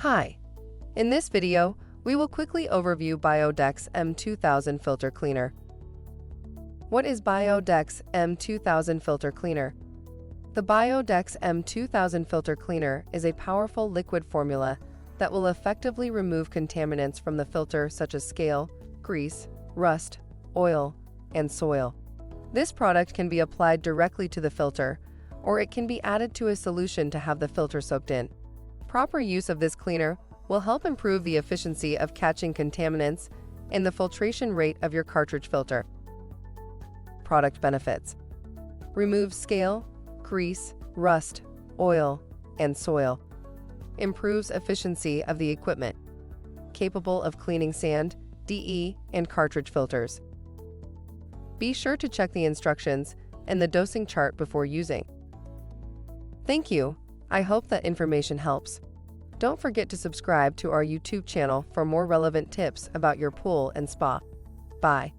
Hi! In this video, we will quickly overview Bio-Dex M2000 Filter Cleaner. What is Bio-Dex M2000 Filter Cleaner? The Bio-Dex M2000 Filter Cleaner is a powerful liquid formula that will effectively remove contaminants from the filter such as scale, grease, rust, oil, and soil. This product can be applied directly to the filter, or it can be added to a solution to have the filter soaked in. Proper use of this cleaner will help improve the efficiency of catching contaminants and the filtration rate of your cartridge filter. Product benefits: removes scale, grease, rust, oil, and soil. Improves efficiency of the equipment. Capable of cleaning sand, DE, and cartridge filters. Be sure to check the instructions and the dosing chart before using. Thank you. I hope that information helps. Don't forget to subscribe to our YouTube channel for more relevant tips about your pool and spa. Bye.